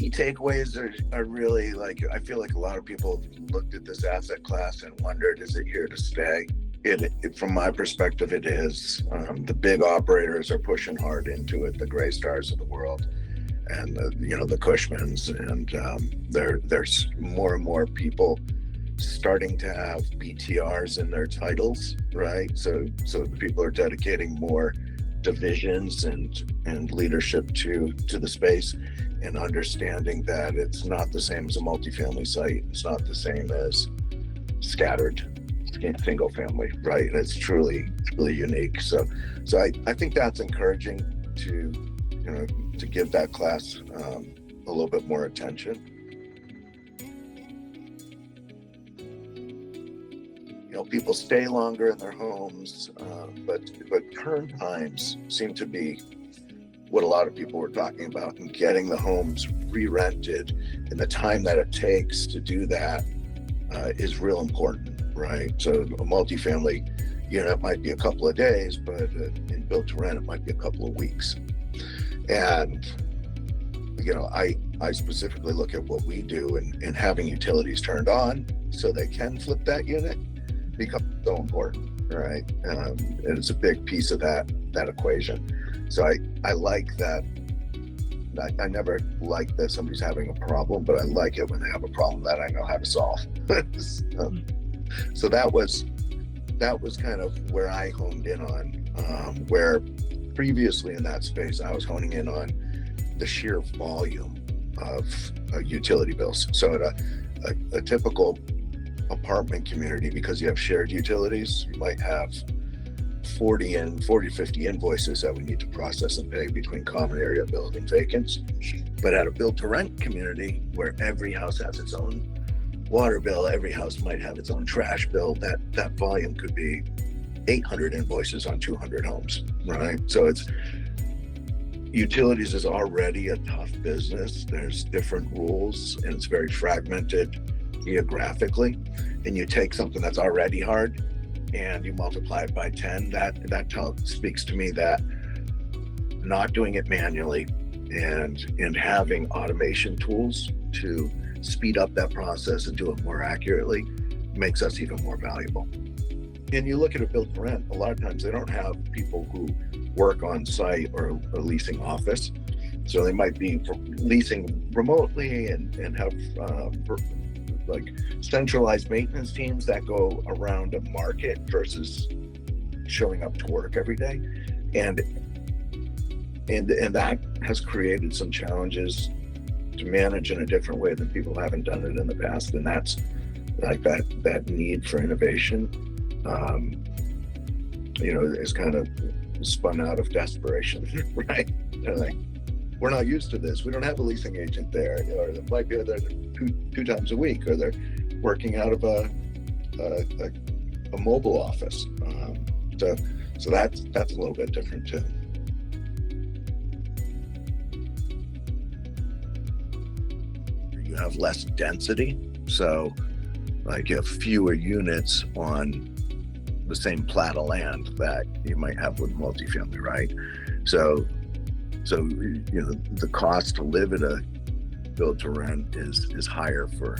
key takeaways are really like, I feel like a lot of people looked at this asset class and wondered, is it here to stay? From my perspective, it is. The big operators are pushing hard into it, the Greystars of the world, and the Cushmans, and there's more and more people starting to have BTRs in their titles, right? So people are dedicating more divisions and leadership to the space, and understanding that it's not the same as a multifamily site. It's not the same as scattered single family, right? And it's truly unique. So I think that's encouraging to give that class a little bit more attention. People stay longer in their homes, but turn times seem to be what a lot of people were talking about, and getting the homes re-rented, and the time that it takes to do that is real important, right? So a multifamily unit might be a couple of days, but in built to rent, it might be a couple of weeks. And I specifically look at what we do, and having utilities turned on so they can flip that unit becomes so important, right? And it's a big piece of that equation. So I like that. I never like that somebody's having a problem, but I like it when they have a problem that I know how to solve. So that was kind of where I honed in on, where previously in that space I was honing in on the sheer volume of utility bills. So at a typical apartment community, because you have shared utilities, you might have 40 to 50 invoices that we need to process and pay between common area building vacants. But at a build to rent community, where every house has its own water bill, every house might have its own trash bill, that volume could be 800 invoices on 200 homes, right? So utilities is already a tough business. There's different rules, and it's very fragmented geographically. And you take something that's already hard and you multiply it by 10, that speaks to me that not doing it manually and having automation tools to speed up that process and do it more accurately makes us even more valuable. And you look at a build to rent, a lot of times they don't have people who work on site or leasing office. So they might be leasing remotely and have like centralized maintenance teams that go around a market versus showing up to work every day. And that has created some challenges to manage in a different way than people haven't done it in the past. And that's like that need for innovation, is kind of spun out of desperation, right? Like, we're not used to this. We don't have a leasing agent there, or they might be there two times a week, or they're working out of a mobile office. So that's a little bit different too. You have less density, so like you have fewer units on the same plat of land that you might have with multifamily, right? So the cost to live at a build to rent is higher for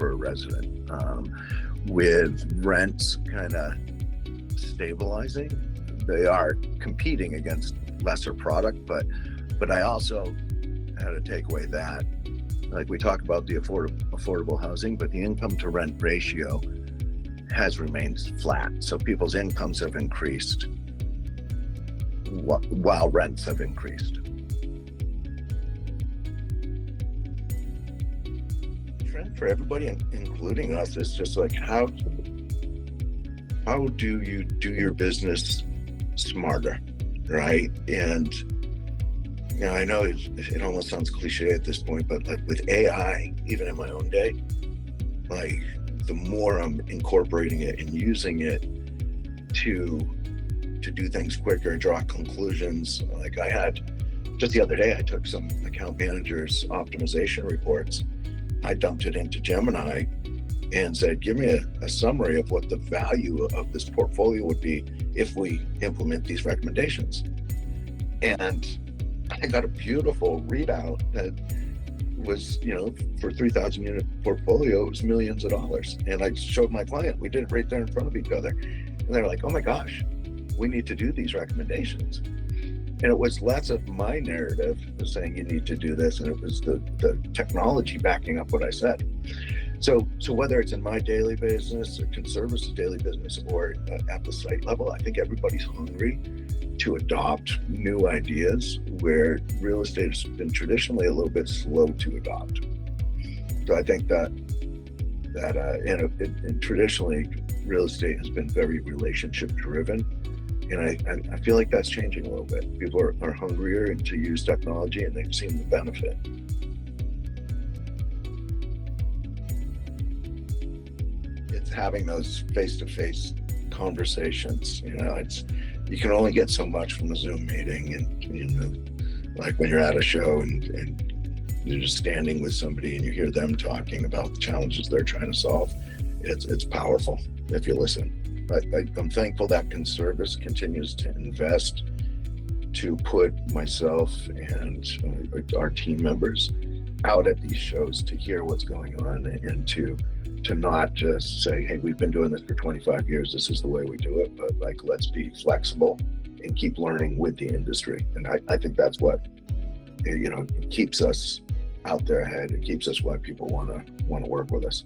a resident. With rents kind of stabilizing, they are competing against lesser product, but I also had to take away that, like we talk about the affordable housing, but the income to rent ratio has remained flat. So people's incomes have increased while rents have increased. Trend for everybody, including us, is just like how do you do your business smarter, right? And I know it almost sounds cliche at this point, but like with AI, even in my own day, like the more I'm incorporating it and using it to do things quicker, draw conclusions. Like I had just the other day, I took some account managers' optimization reports. I dumped it into Gemini and said, give me a summary of what the value of this portfolio would be if we implement these recommendations. And I got a beautiful readout that was, for 3,000 unit portfolio, it was millions of dollars. And I showed my client, we did it right there in front of each other. And they're like, oh my gosh, we need to do these recommendations. And it was less of my narrative saying you need to do this, and it was the technology backing up what I said. So whether it's in my daily business or Conservice's daily business or at the site level, I think everybody's hungry to adopt new ideas where real estate has been traditionally a little bit slow to adopt. So I think that and traditionally real estate has been very relationship driven. And I feel like that's changing a little bit. People are hungrier to use technology, and they've seen the benefit. It's having those face-to-face conversations. You can only get so much from a Zoom meeting, and like when you're at a show and you're just standing with somebody and you hear them talking about the challenges they're trying to solve. It's powerful if you listen. I'm thankful that Conservice continues to invest to put myself and our team members out at these shows to hear what's going on, and to not just say, hey, we've been doing this for 25 years, this is the way we do it, but like, let's be flexible and keep learning with the industry. And I think that's what, it keeps us out there ahead. It keeps us why people want to work with us.